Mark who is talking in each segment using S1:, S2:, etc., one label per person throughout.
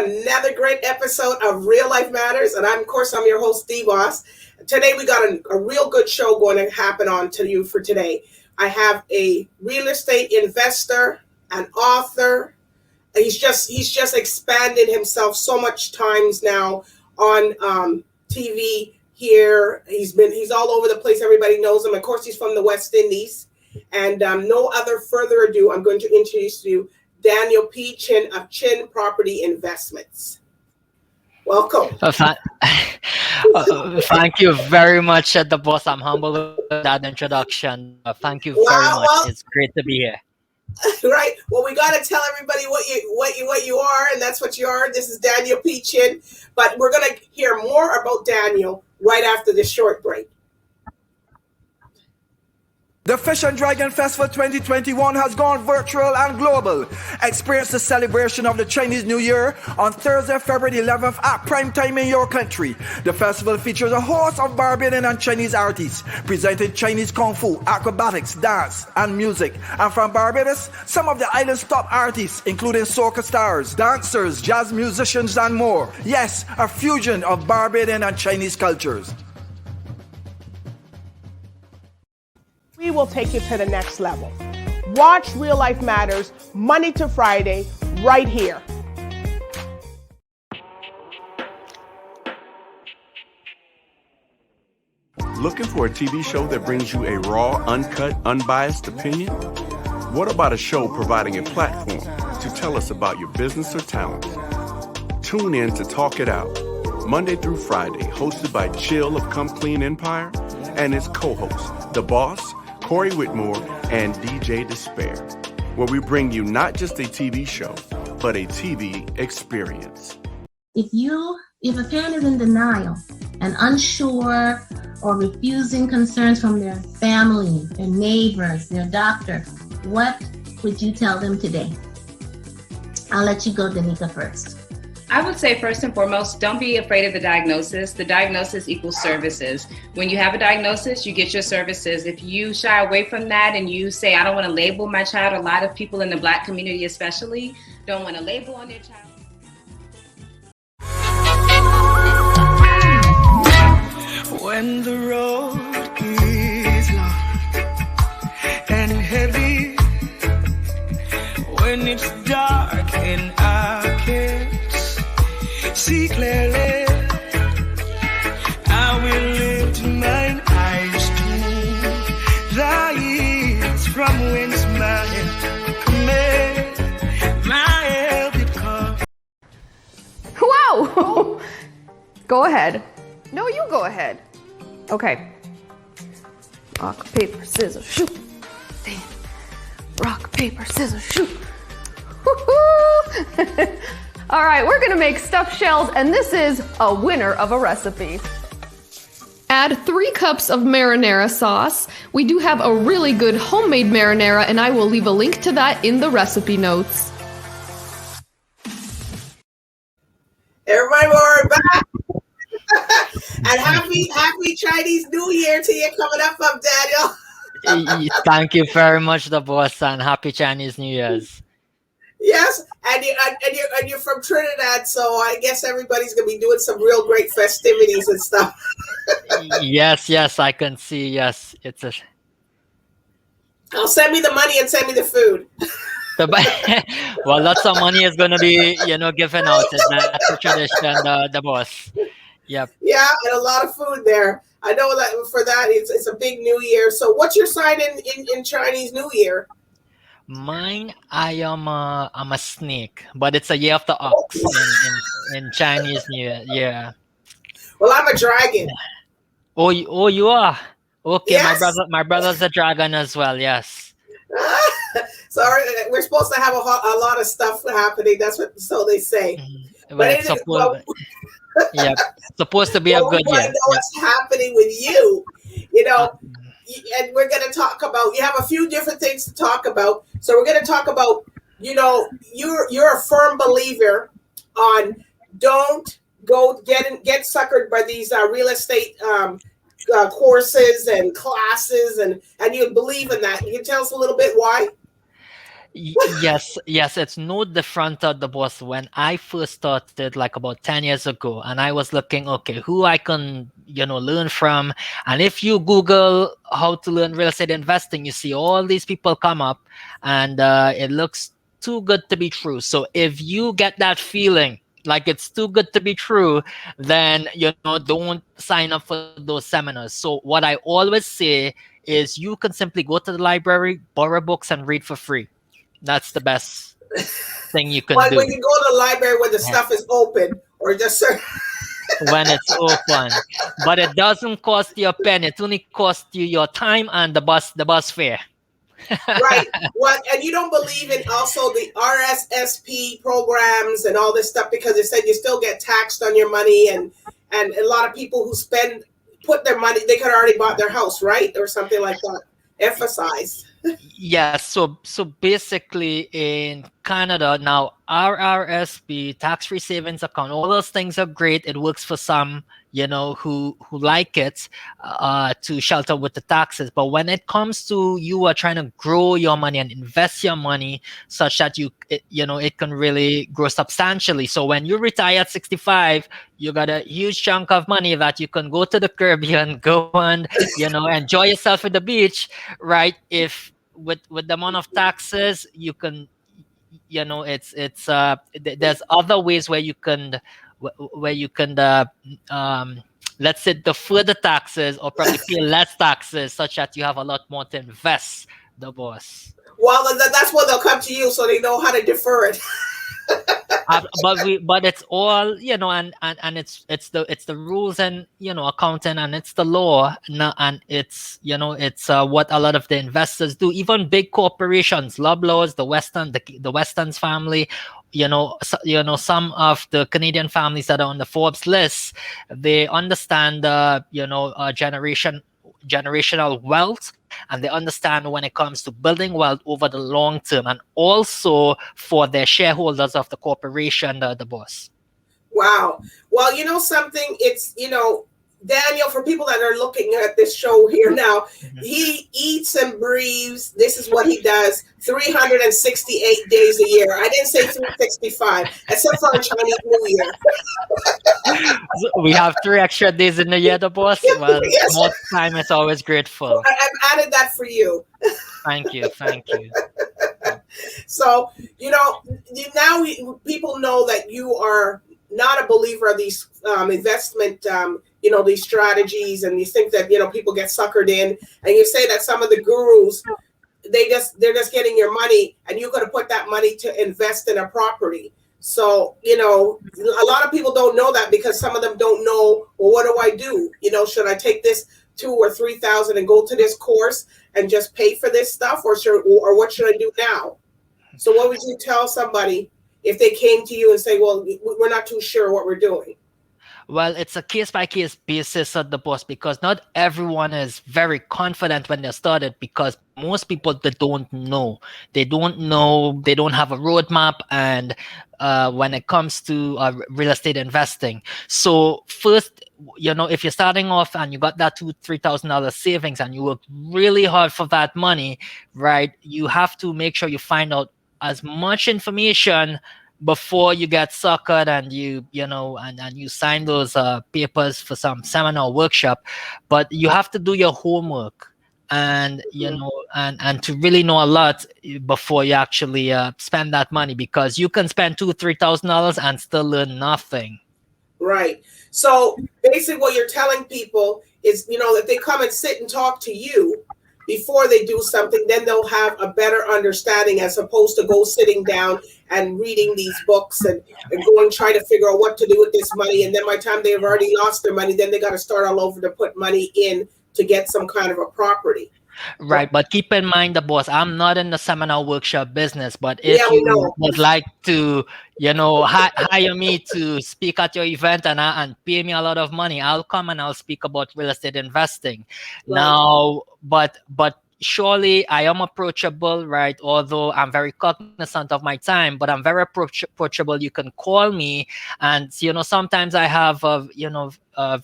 S1: another great episode of Real Life Matters. And I'm your host, DBoss. Today, we got a real good show going to happen on to you for today. I have a real estate investor, an author. He's just expanded himself so much times now on TV here. He's all over the place. Everybody knows him. Of course, he's from the West Indies. And no other further ado, I'm going to introduce you Daniel P. Chin of Chin Property Investments. Welcome.
S2: Thank you very much, the boss. I'm humbled with that introduction. Thank you very much. It's great to be here.
S1: Right. Well, we got to tell everybody what you are, and that's what you are. This is Daniel P. Chin, but we're going to hear more about Daniel right after this short break.
S3: The Fish and Dragon Festival 2021 has gone virtual and global. Experience the celebration of the Chinese New Year on Thursday, February 11th at prime time in your country. The festival features a host of Barbadian and Chinese artists presenting Chinese kung fu, acrobatics, dance, and music. And from Barbados, some of the island's top artists, including soca stars, dancers, jazz musicians, and more. Yes, a fusion of Barbadian and Chinese cultures.
S4: We will take you to the next level. Watch Real Life Matters Monday to Friday right here.
S5: Looking for a TV show that brings you a raw, uncut, unbiased opinion? What about a show providing a platform to tell us about your business or talent? Tune in to Talk It Out, Monday through Friday, hosted by Chill of Come Clean Empire and his co-hosts, The Boss, Corey Whitmore, and DJ Despair, where we bring you not just a TV show, but a TV experience.
S6: If a parent is in denial and unsure or refusing concerns from their family, their neighbors, their doctor, what would you tell them today? I'll let you go, Danica, first.
S7: I would say first and foremost, don't be afraid of the diagnosis. The diagnosis equals services. When you have a diagnosis, you get your services. If you shy away from that and you say, I don't want to label my child, a lot of people in the Black community especially don't want to label on their child.
S8: When the road is long and heavy, when it's dark and I can't see clearly, I will lift mine eyes to the hills from whence my help cometh, my help it comes.
S9: Wow! Go ahead. No, you go ahead. Okay. Rock, paper, scissors, shoot. Damn. Rock, paper, scissors, shoot. Woo-hoo! All right, we're gonna make stuffed shells, and this is a winner of a recipe. Add 3 cups of marinara sauce. We do have a really good homemade marinara, and I will leave a link to that in the recipe notes.
S1: Everybody, we're back. And happy Chinese New Year to you coming up from Daniel.
S2: Thank you very much, the boss, and happy Chinese New Year's.
S1: Yes, and you're from Trinidad, so I guess everybody's gonna be doing some real great festivities and stuff.
S2: Yes, I can see. Yes, it's a.
S1: I'll send me the money and send me the food.
S2: Well, lots of money is gonna be, given out. That's a tradition, the boss. Yep.
S1: Yeah, and a lot of food there. I know that for that it's a big New Year. So, what's your sign in Chinese New Year?
S2: Mine, I'm a snake, but it's a year of the ox in Chinese New Year. Yeah.
S1: Well, I'm a dragon.
S2: Oh, you are. Okay,
S1: yes.
S2: my brother's a dragon as well. Yes.
S1: So we're supposed to have a lot of stuff happening. So they say.
S2: Well, supposed to be a good year.
S1: I know what's happening with you. And we're going to talk about, you have a few different things to talk about. So we're going to talk about, you're a firm believer on don't go get suckered by these real estate courses and classes, and you believe in that. Can you tell us a little bit why?
S2: Yes, it's no different at the boss. When I first started, like about 10 years ago, and I was looking, okay, who I can, learn from. And if you Google how to learn real estate investing, you see all these people come up, and it looks too good to be true. So if you get that feeling like it's too good to be true, then, don't sign up for those seminars. So what I always say is you can simply go to the library, borrow books, and read for free. That's the best thing you can
S1: Like
S2: do.
S1: when you go to the library when the
S2: Yeah,
S1: stuff is open, or just certain.
S2: when it's open. But it doesn't cost you a penny. It only costs you your time and the bus fare.
S1: Right. Well, and you don't believe in also the RSSP programs and all this stuff because they said you still get taxed on your money, and a lot of people who put their money, they could have already bought their house, right, or something like that. Emphasize.
S2: Yes, so basically in Canada now, RRSP, tax-free savings account, all those things are great. It works for some, who like it, to shelter with the taxes. But when it comes to you are trying to grow your money and invest your money such that it can really grow substantially. So when you retire at 65, you got a huge chunk of money that you can go to the Caribbean, go and enjoy yourself at the beach, right? If with the amount of taxes you can, there's other ways where you can where you can um let's say defer the taxes or probably pay less taxes such that you have a lot more to invest, the boss.
S1: Well, that's when they'll come to you so they know how to defer it.
S2: But it's all, and it's the rules, and accounting, and it's the law, and it's what a lot of the investors do. Even big corporations, Loblaws, the Weston's family, some of the Canadian families that are on the Forbes list, they understand generational wealth, and they understand when it comes to building wealth over the long term, and also for their shareholders of the corporation, the boss.
S1: Wow. Well, you know something? It's, Daniel, for people that are looking at this show here now, he eats and breathes. This is what he does 368 days a year. I didn't say 365, except for Chinese New Year.
S2: So we have 3 extra days in the year, the boss. Well,
S1: Yes.
S2: more time is always grateful.
S1: I've added that for you.
S2: Thank you.
S1: So, now people know that you are not a believer of these investment, these strategies and these things that, people get suckered in. And you say that some of the gurus, they're just getting your money and you're going to put that money to invest in a property. So, a lot of people don't know that because some of them don't know, well, what do I do? Should I take this 2,000 or 3,000 and go to this course and just pay for this stuff, or what should I do now? So what would you tell somebody if they came to you and say, well, we're not too sure what we're doing?
S2: Well, it's a case-by-case basis at the boss, because not everyone is very confident when they started, because most people, they don't know. They don't have a roadmap, and when it comes to real estate investing. So first, if you're starting off and you got that $2,000-3,000 savings and you work really hard for that money, right? You have to make sure you find out as much information before you get suckered and you sign those papers for some seminar workshop. But you have to do your homework, and and to really know a lot before you actually spend that money, because you can spend $2,000-3,000 and still learn nothing.
S1: Right. So basically what you're telling people is, that they come and sit and talk to you before they do something, then they'll have a better understanding, as opposed to go sitting down and reading these books and going trying to figure out what to do with this money. And then by the time they've already lost their money, then they got to start all over to put money in to get some kind of a property.
S2: Right, but keep in mind, the boss, I'm not in the seminar workshop business, but if
S1: we
S2: you
S1: know.
S2: would like to, hire me to speak at your event and pay me a lot of money, I'll come and I'll speak about real estate investing.
S1: Right.
S2: Now, but surely I am approachable, right? Although I'm very cognizant of my time, but I'm very approachable. You can call me, and sometimes I have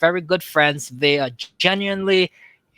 S2: very good friends. They are genuinely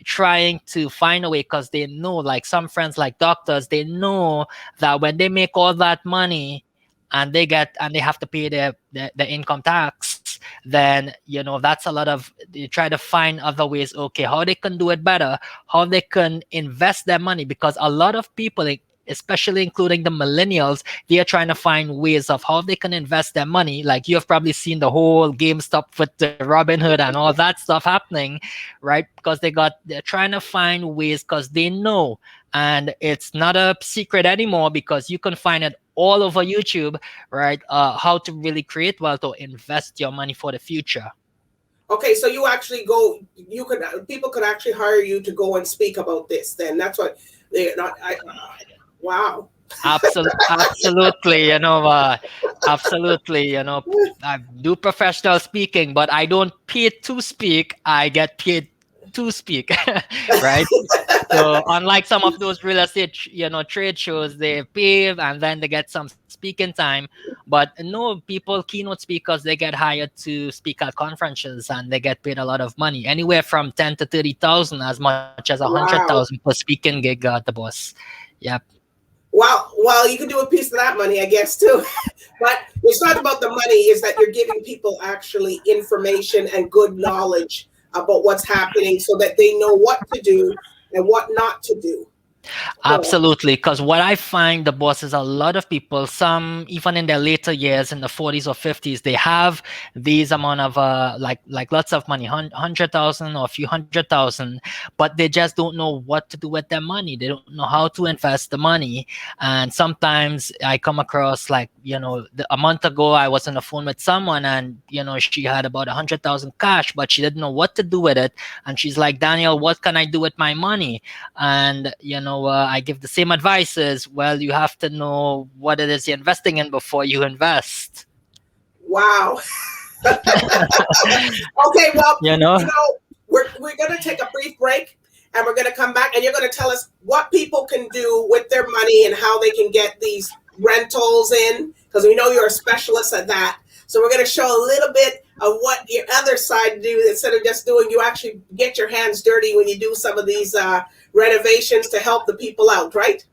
S2: trying to find a way, because they know, like some friends like doctors, they know that when they make all that money and they have to pay their income tax, then that's a lot of, they try to find other ways, okay, how they can do it better, how they can invest their money, because a lot of people, especially including the millennials, they are trying to find ways of how they can invest their money. Like, you have probably seen the whole GameStop with the Robinhood and all that stuff happening, right? Because they're trying to find ways, because they know, and it's not a secret anymore, because you can find it all over YouTube, right? How to really create wealth or invest your money for the future.
S1: Okay, so you actually people could actually hire you to go and speak about this. Then that's what they're not. Wow.
S2: Absolutely, absolutely, I do professional speaking, but I don't pay to speak, I get paid to speak. Right? So unlike some of those real estate trade shows, they pay and then they get some speaking time, but no, people, keynote speakers, they get hired to speak at conferences and they get paid a lot of money, anywhere from 10 to 30,000, as much as 100,000 per speaking gig at the boss. Yep.
S1: Well, you can do a piece of that money, I guess, too. But it's not about the money, is that you're giving people actually information and good knowledge about what's happening, so that they know what to do and what not to do.
S2: Absolutely, because what I find, the boss, is a lot of people, some even in their later years, in the 40s or 50s, they have these amount of like lots of money, 100,000 or a few 100,000, but they just don't know what to do with their money. They don't know how to invest the money. And sometimes I come across, like, a month ago, I was on the phone with someone, and she had about 100,000 cash, but she didn't know what to do with it. And she's like, Daniel, what can I do with my money? And I give the same advice as well. You have to know what it is you're investing in before you invest.
S1: Wow. Okay, well, we're going to take a brief break, and we're going to come back, and you're going to tell us what people can do with their money and how they can get these rentals in, because we know you're a specialist at that. So we're going to show a little bit of what your other side do, instead of just doing, you actually get your hands dirty when you do some of these renovations to help the people out, right?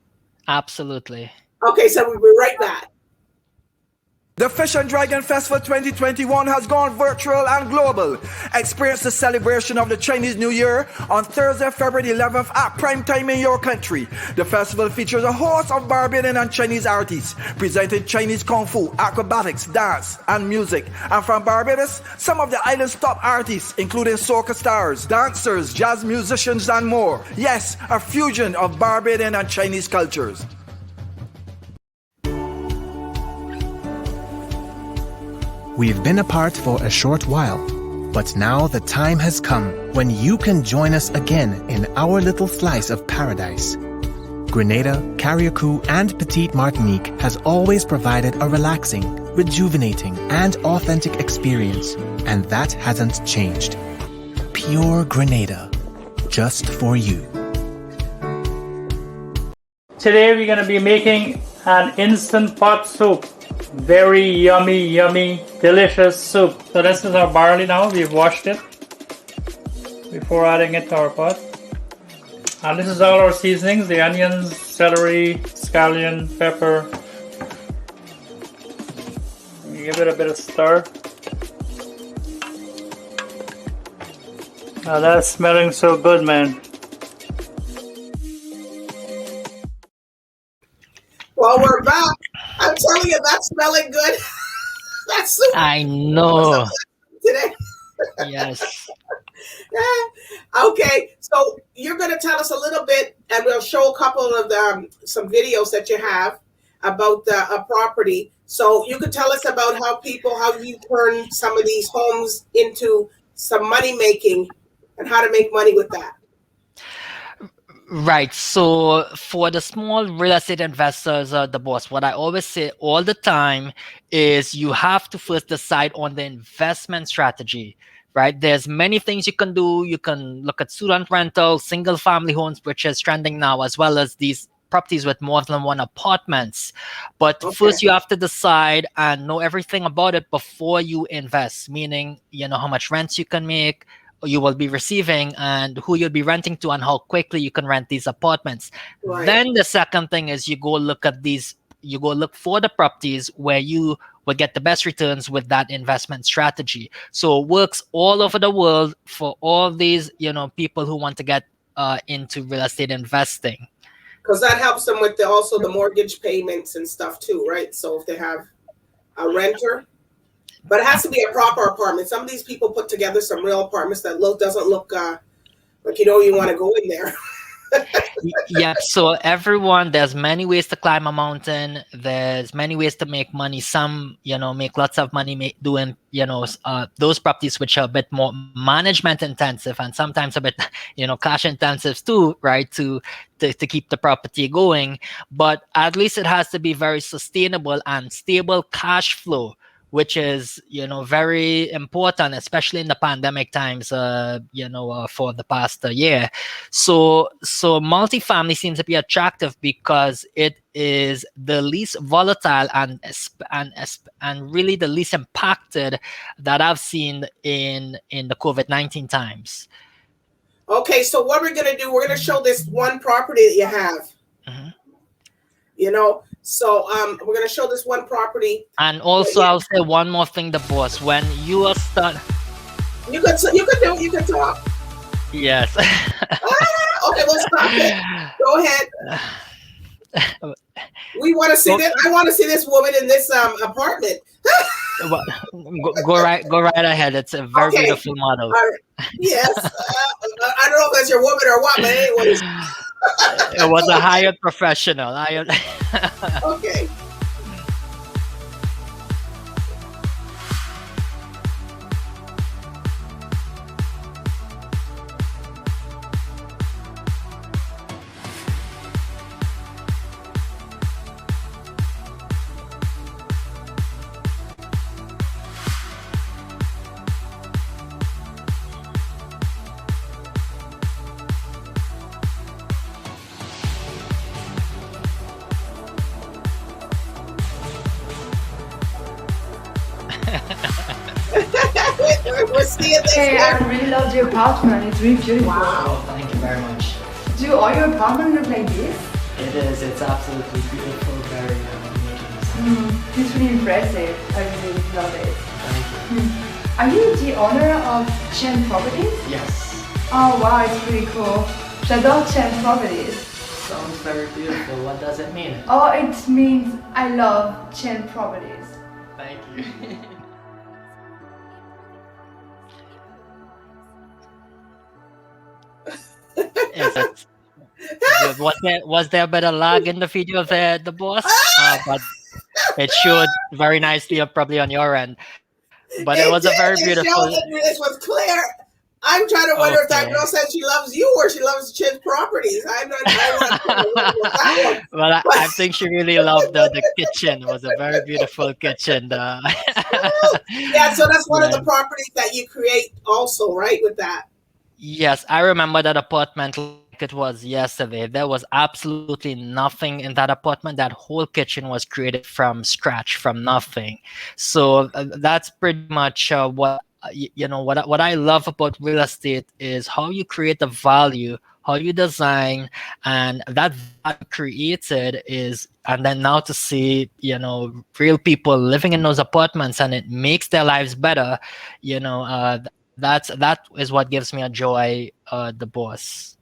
S2: Absolutely.
S1: Okay, so we'll be right back.
S3: The Fish and Dragon Festival 2021 has gone virtual and global. Experience the celebration of the Chinese New Year on Thursday, February 11th at prime time in your country. The festival features a host of Barbadian and Chinese artists presenting Chinese Kung Fu, acrobatics, dance, and music. And from Barbados, some of the island's top artists, including soca stars, dancers, jazz musicians, and more. Yes, a fusion of Barbadian and Chinese cultures.
S10: We've been apart for a short while, but now the time has come when you can join us again in our little slice of paradise. Grenada, Carriacou, and Petite Martinique has always provided a relaxing, rejuvenating, and authentic experience, and that hasn't changed. Pure Grenada, just for you.
S11: Today we're going to be making an instant pot soup. Very yummy, delicious soup. So this is our barley now. We've washed it before adding it to our pot. And this is all our seasonings: the onions, celery, scallion, pepper. Give it a bit of stir. Now that's smelling so good, man.
S1: Well, we're back. I'm telling you, that's smelling good. That's super.
S2: I know.
S1: Today.
S2: Yes.
S1: Okay, so you're going to tell us a little bit, and we'll show a couple of some videos that you have about a property. So you could tell us about how you turn some of these homes into some money making, and how to make money with that.
S2: Right. So for the small real estate investors, the boss, what I always say all the time is you have to first decide on the investment strategy, right? There's many things you can do. You can look at student rental, single family homes, which is trending now, as well as these properties with more than one apartments. But first you have to decide and know everything about it before you invest, meaning, how much rents you can make, you will be receiving and who you'll be renting to and how quickly you can rent these apartments.
S1: Right.
S2: Then the second thing is you go look for the properties where you will get the best returns with that investment strategy. So it works all over the world for all these, people who want to get into real estate investing.
S1: Because that helps them with also the mortgage payments and stuff too, right? So if they have a renter, but it has to be a proper apartment. Some of these people put together some real apartments that doesn't look like you want to go in there.
S2: Yeah, so everyone, there's many ways to climb a mountain. There's many ways to make money. Some, make lots of money doing, those properties which are a bit more management intensive and sometimes a bit, cash intensive too, right? To keep the property going. But at least it has to be very sustainable and stable cash flow, which is, very important, especially in the pandemic times, for the past year. So multifamily seems to be attractive because it is the least volatile and really the least impacted that I've seen in the COVID-19 times.
S1: Okay, so what we're going to do, we're going to show this one property that you have.
S2: Mm-hmm.
S1: So we're going to show this one property.
S2: And also, I'll say one more thing, the boss. When you are
S1: you can talk.
S2: Yes.
S1: Okay, we'll stop it. Go ahead. We want to see this. I want to see this woman in this apartment.
S2: Go right ahead. It's a very beautiful model.
S1: Yes. I don't know if that's your woman or what, but anyways.
S2: It was a hired professional.
S1: Okay.
S12: Hey, I really love the apartment. It's really beautiful.
S2: Wow, oh, thank you very much.
S12: Do all your apartments look like this?
S2: It is. It's absolutely beautiful. Very unique.
S12: It's really impressive. I really love it.
S2: Thank you.
S12: Are you the owner of Chen Properties?
S2: Yes.
S12: Oh wow, it's pretty cool. J'adore Chen Properties.
S2: Sounds very beautiful. What does it mean?
S12: Oh, it means I love Chen Properties.
S2: Thank you. Was there a bit of lag in the video of the boss? But it showed very nicely, probably on your end. But it was a very beautiful.
S1: This was clear. I'm trying to wonder if that girl said she loves you or she loves Chin's Properties. I'm not sure.
S2: Well, I think she really loved the kitchen. It was a very beautiful kitchen.
S1: Yeah, so that's one of the properties that you create also, right, with that?
S2: Yes, I remember that apartment like it was yesterday. There was absolutely nothing in that apartment. That whole kitchen was created from scratch, from nothing. So that's pretty much what I love about real estate is how you create the value, how you design, and that value created is, and then now to see, real people living in those apartments and it makes their lives better, that is what gives me a joy, the boss.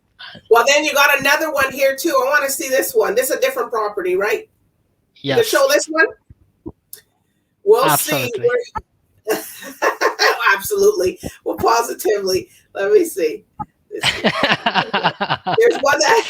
S1: Well, then you got another one here too. I want to see this one. This is a different property, right?
S2: Yes.
S1: You can show this one? We'll
S2: Absolutely.
S1: See. Absolutely. Well, positively. Let me see. There's one that.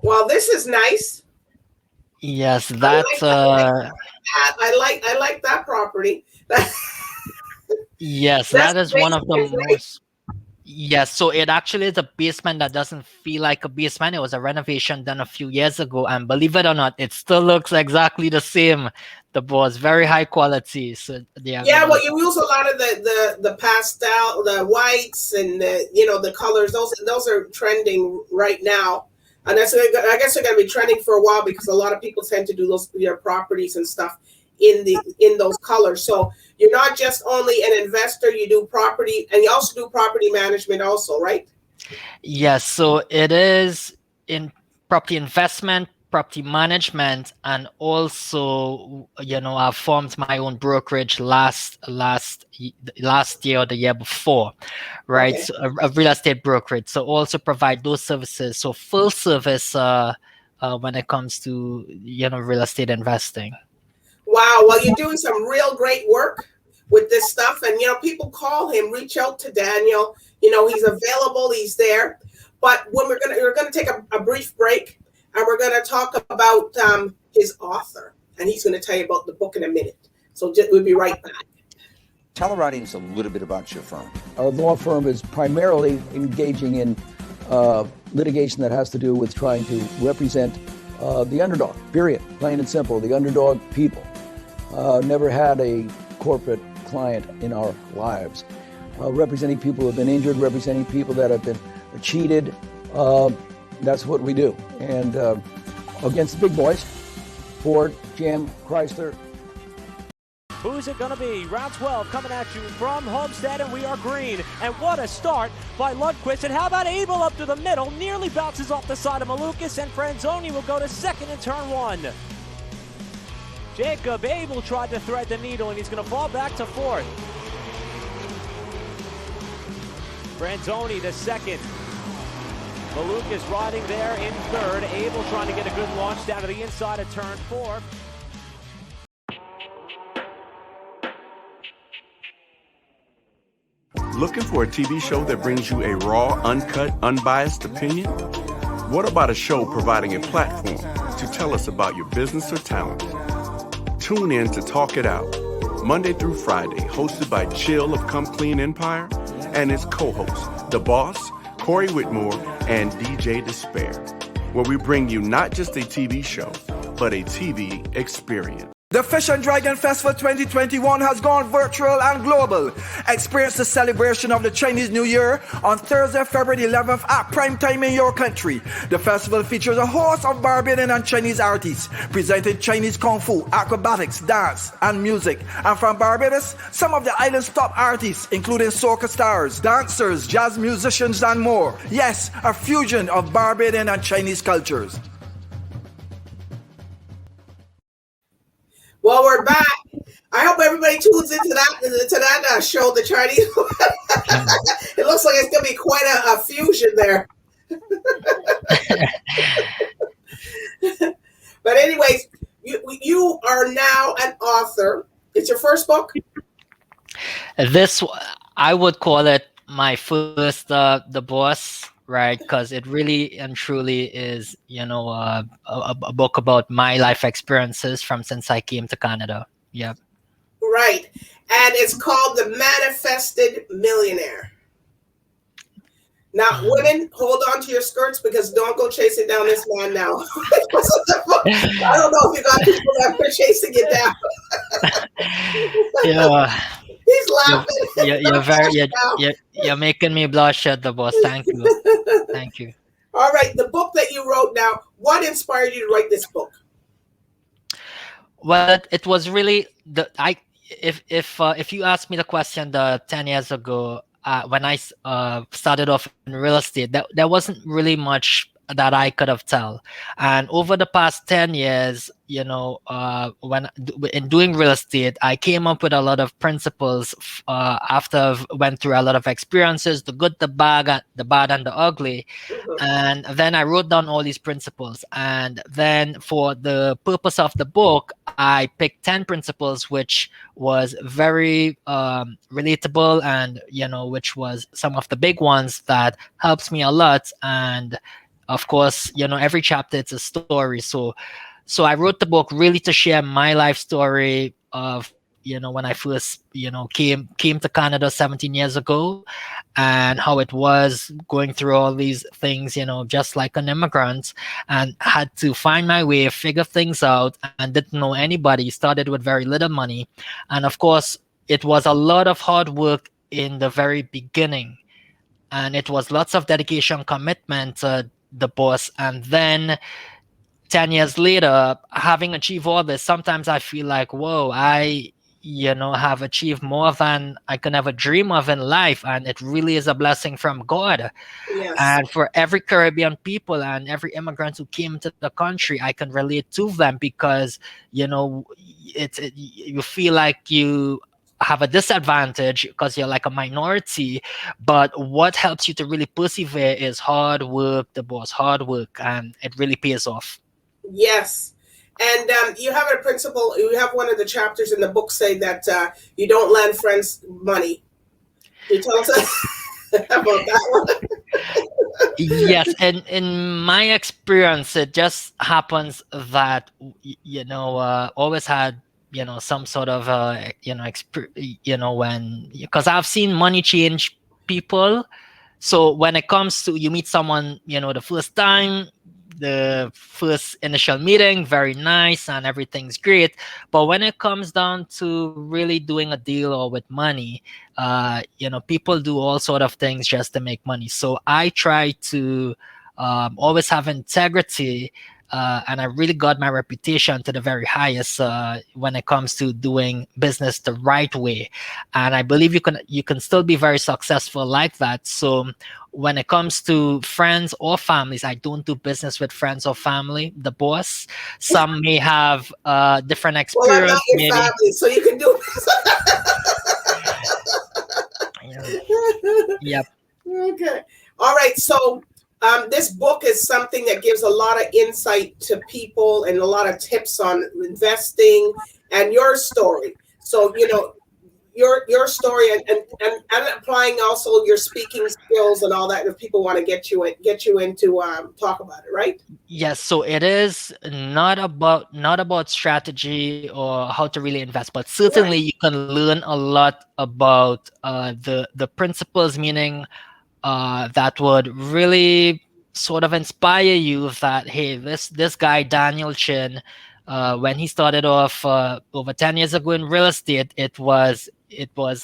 S1: Well, this is nice.
S2: Yes, that's
S1: I like that property.
S2: Yes,
S1: That's
S2: that
S1: the
S2: is one of the
S1: basement, right?
S2: most. Yes, so it actually is a basement that doesn't feel like a basement. It was a renovation done a few years ago, and believe it or not, it still looks exactly the same. The boards, very high quality. So they are
S1: Yeah,
S2: gonna
S1: well,
S2: look.
S1: you use a lot of the pastel, the whites, and the colors. Those are trending right now, and I guess they're going to be trending for a while because a lot of people tend to do those properties and stuff in those colors. So you're not just only an investor; you do property, and you also do property management, also, right?
S2: Yes, so it is in property investment, property management, and also, I formed my own brokerage last year or the year before, right?
S1: Okay.
S2: So a real estate brokerage. So also provide those services. So full service when it comes to real estate investing.
S1: Wow. Well, you're doing some real great work with this stuff. And, people call him, reach out to Daniel. He's available, he's there. But when we're going to take a brief break, and we're going to talk about his author. And he's going to tell you about the book in a minute. So we'll be right back.
S13: Tell our audience a little bit about your firm.
S14: Our law firm is primarily engaging in litigation that has to do with trying to represent the underdog, period. Plain and simple, the underdog people. Never had a corporate client in our lives. Representing people who have been injured, representing people that have been cheated. That's what we do. And against the big boys, Ford, GM, Chrysler.
S15: Who's it going to be? Round 12 coming at you from Homestead, and we are green. And what a start by Lundqvist. And how about Abel up to the middle? Nearly bounces off the side of Malukas, and Franzoni will go to second in turn one. Jacob Abel tried to thread the needle, and he's going to fall back to fourth. Franzoni to second. Malukas riding there in third. Abel trying to get a good launch down to the inside of turn four.
S5: Looking for a TV show that brings you a raw, uncut, unbiased opinion? What about a show providing a platform to tell us about your business or talent? Tune in to Talk It Out, Monday through Friday, hosted by Chill of Come Clean Empire and his co-hosts, DBoss, Corey Whitmore, and DJ Despair, where we bring you not just a TV show, but a TV experience.
S3: The Fish and Dragon Festival 2021 has gone virtual and global. Experience the celebration of the Chinese New Year on Thursday, February 11th at prime time in your country. The festival features a host of Barbadian and Chinese artists presenting Chinese kung fu, acrobatics, dance, and music. And from Barbados, some of the island's top artists, including soca stars, dancers, jazz musicians, and more. Yes, a fusion of Barbadian and Chinese cultures.
S1: Well, we're back. I hope everybody tunes into that show, the Chinese. It looks like it's going to be quite a fusion there. But anyways, you are now an author. It's your first book?
S2: This, I would call it my first DBoss, right? Because it really and truly is, a book about my life experiences from since I came to Canada. Yeah.
S1: Right. And it's called The Manifested Millionaire. Now, women, hold on to your skirts because don't go chasing down this man now. I don't know if you got people that are chasing it down.
S2: Yeah.
S1: He's laughing.
S2: You're making me blush at DBoss. Thank you. Thank you.
S1: All right. The book that you wrote now, what inspired you to write this book?
S2: Well, it was really if you asked me the question 10 years ago, when I started off in real estate, there wasn't really much that I could have tell. And over the past 10 years, when in doing real estate, I came up with a lot of principles after I've went through a lot of experiences, the good, the bad, and the ugly. And then I wrote down all these principles. And then for the purpose of the book, I picked 10 principles, which was very relatable and, which was some of the big ones that helps me a lot. And of course, every chapter it's a story. So I wrote the book really to share my life story of, when I first came to Canada 17 years ago, and how it was going through all these things, just like an immigrant, and had to find my way, figure things out, and didn't know anybody. Started with very little money, and of course it was a lot of hard work in the very beginning, and it was lots of dedication, commitment to the boss. And then 10 years later, having achieved all this, sometimes I feel like, whoa, I have achieved more than I can ever dream of in life, and it really is a blessing from God.
S1: Yes.
S2: And for every Caribbean people and every immigrant who came to the country, I can relate to them, because you feel like you have a disadvantage because you're like a minority, but what helps you to really persevere is hard work, the boss, hard work, and it really pays off.
S1: Yes. And you have a principle, you have one of the chapters in the book say that you don't lend friends money. Can you tell us about that one?
S2: Yes, and in my experience, it just happens that always had some sort of when, because I've seen money change people. So when it comes to, you meet someone the first time, the first initial meeting, very nice and everything's great, but when it comes down to really doing a deal or with money, people do all sort of things just to make money. So I try to always have integrity, and I really got my reputation to the very highest when it comes to doing business the right way. And I believe you can still be very successful like that. So when it comes to friends or families, I don't do business with friends or family, the boss. Some may have different experience.
S1: Well, I'm not your family, so you can do
S2: Yep.
S1: Okay. All right. So this book is something that gives a lot of insight to people and a lot of tips on investing and your story. So, your story and applying also your speaking skills and all that, if people want to get you into talk about it, right?
S2: Yes, so it is not about strategy or how to really invest, but certainly you can learn a lot about the principles, meaning that would really sort of inspire you that, hey, this guy Daniel Chin, when he started off over 10 years ago in real estate, it was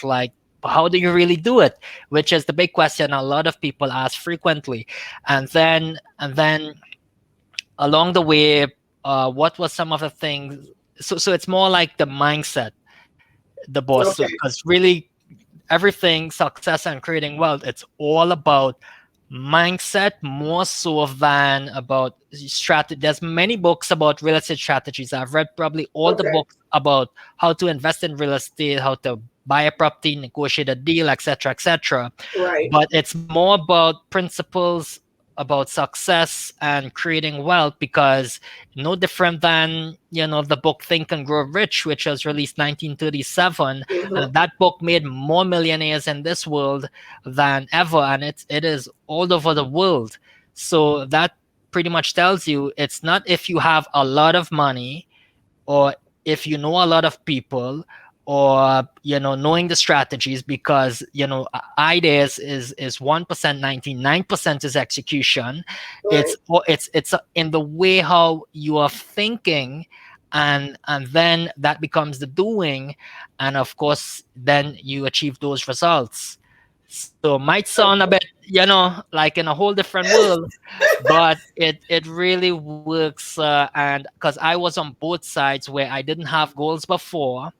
S2: like, how do you really do it? Which is the big question a lot of people ask frequently. And then along the way, what was some of the things? So it's more like the mindset, the boss.
S1: Okay.
S2: Because really, everything, success and creating wealth, it's all about mindset more so than about strategy. There's many books about real estate strategies. I've read probably all the books about how to invest in real estate, how to buy a property, negotiate a deal, etc., etc.
S1: Right.
S2: But it's more about principles about success and creating wealth, because no different than the book Think and Grow Rich, which was released 1937. And that book made more millionaires in this world than ever, and it is all over the world. So that pretty much tells you it's not if you have a lot of money or if you know a lot of people or knowing the strategies, because ideas is 1%, 99% is execution.
S1: Right.
S2: It's in the way how you are thinking, and then that becomes the doing, and of course then you achieve those results. So might sound a bit like in a whole different world, but it really works, and because I was on both sides where I didn't have goals before.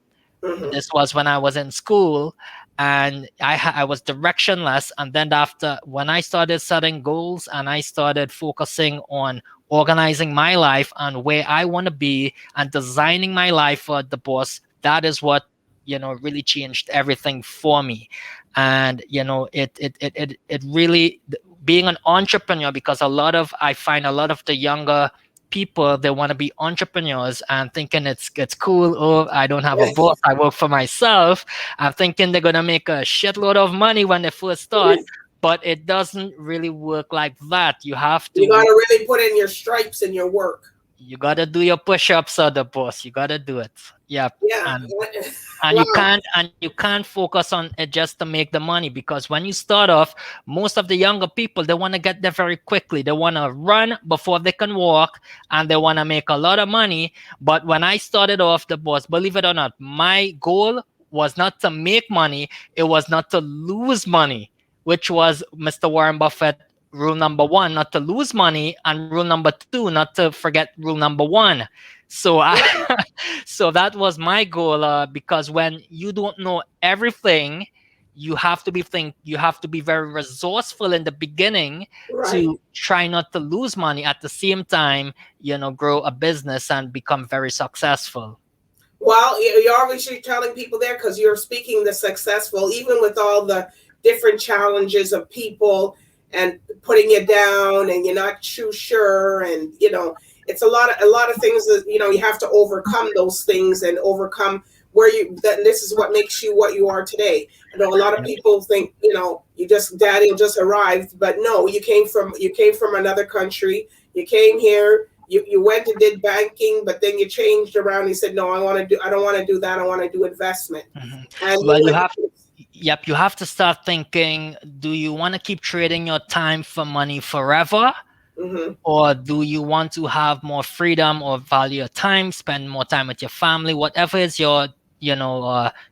S2: This was when I was in school, and I was directionless. And then after, when I started setting goals and I started focusing on organizing my life and where I want to be and designing my life for the boss, that is what really changed everything for me. And it really, being an entrepreneur, because I find a lot of the younger people, they want to be entrepreneurs and thinking it's cool. Oh, I don't have a boss, I work for myself. I'm thinking they're gonna make a shitload of money when they first start, but it doesn't really work like that. You have to.
S1: You gotta really put in your stripes in your work.
S2: You gotta do your push-ups, the boss. You gotta do it. Yep.
S1: Yeah.
S2: And
S1: Wow.
S2: you can't focus on it just to make the money, because when you start off, most of the younger people, they want to get there very quickly. They want to run before they can walk, and they want to make a lot of money. But when I started off, the boss, believe it or not, my goal was not to make money, it was not to lose money, which was Mr. Warren Buffett rule number 1, not to lose money, and rule number 2, not to forget rule number 1. So so that was my goal, because when you don't know everything, you have to be very resourceful in the beginning,
S1: Right.
S2: to try not to lose money, at the same time, grow a business and become very successful.
S1: Well, you're obviously telling people there because you're speaking the successful, even with all the different challenges of people and putting you down, and you're not too sure, and it's a lot of things that you have to overcome those things and overcome that this is what makes you what you are today. I know a lot of people think Daniel just arrived, but no, you came from another country. You came here. You went and did banking, but then you changed around. You said, no, I don't want to do that. I want to do investment.
S2: Mm-hmm.
S1: And
S2: well, you have to start thinking, do you want to keep trading your time for money forever?
S1: Mm-hmm.
S2: Or do you want to have more freedom or value your time, spend more time with your family, whatever is your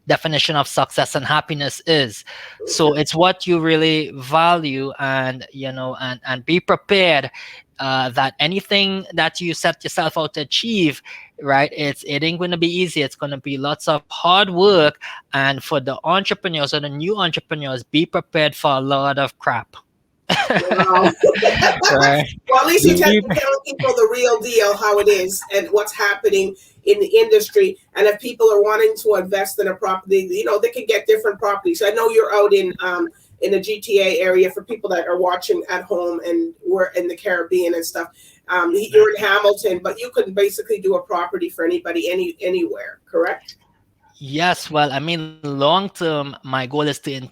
S2: definition of success and happiness is. So it's what you really value, and and be prepared that anything that you set yourself out to achieve, right, it ain't going to be easy. It's going to be lots of hard work. And for the entrepreneurs or the new entrepreneurs, be prepared for a lot of crap.
S1: Wow.
S2: Right.
S1: Well, at least you're telling people the real deal, how it is, and what's happening in the industry. And if people are wanting to invest in a property, they can get different properties. I know you're out in the GTA area, for people that are watching at home, and we're in the Caribbean and stuff. You're in Hamilton, but you could basically do a property for anybody, anywhere, correct?
S2: Yes, well, I mean, long term, my goal is to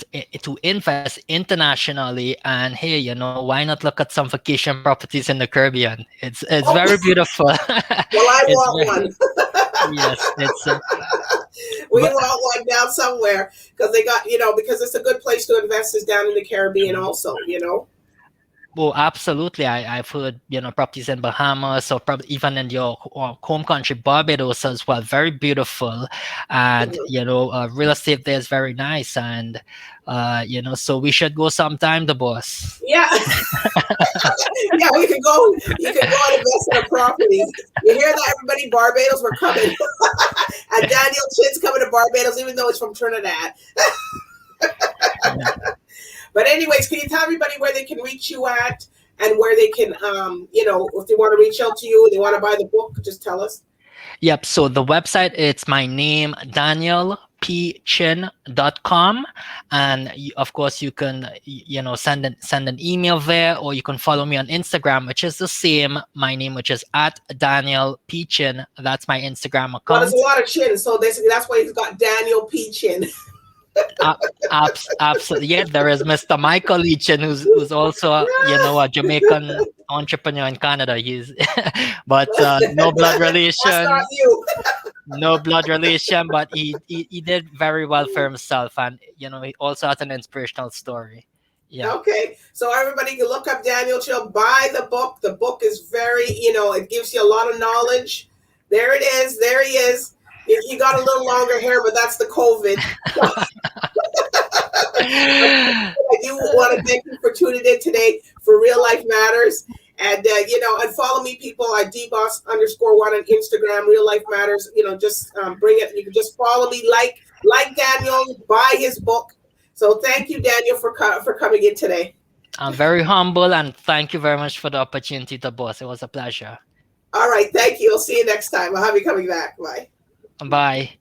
S2: invest internationally, and hey, why not look at some vacation properties in the Caribbean? It's very beautiful.
S1: Well, I want one.
S2: Yes,
S1: we want one down somewhere, because they got because it's a good place to invest is down in the Caribbean also.
S2: Well, absolutely. I've heard, properties in Bahamas, or probably even in your home country, Barbados as well. Very beautiful. And, real estate there is very nice. And, so we should go sometime, the boss.
S1: Yeah. Yeah, we could go. You could go and invest in a property. You hear that, everybody? Barbados, we're coming. And Daniel Chin's coming to Barbados, even though it's from Trinidad. But anyways, can you tell everybody where they can reach you at, and where they can, if they want to reach out to you, they want to buy the book, just tell us.
S2: Yep. So the website, it's my name, danielpchin.com. And of course, you can, send an email there, or you can follow me on Instagram, which is the same, my name, which is @DanielPchin. That's my Instagram account.
S1: Well, there's a lot of chin, so basically that's why he's got Daniel P. Chin.
S2: Absolutely. Yeah, there is Mr. Michael Leachin, who's also a Jamaican entrepreneur in Canada. He's but no blood relation.
S1: That's not you.
S2: No blood relation, but he did very well for himself, and he also has an inspirational story. Yeah.
S1: Okay, so everybody can look up Daniel Chill, buy the book. The book is very, it gives you a lot of knowledge. There it is. There he is. He got a little longer hair, but that's the COVID. I do want to thank you for tuning in today for Real Life Matters. And, and follow me, people, at DBoss _1 on Instagram, Real Life Matters. Just bring it. You can just follow me, like Daniel, buy his book. So thank you, Daniel, for coming in today.
S2: I'm very humble, and thank you very much for the opportunity, to boss. It was a pleasure.
S1: All right. Thank you. I'll see you next time. I'll have you coming back. Bye.
S2: Bye.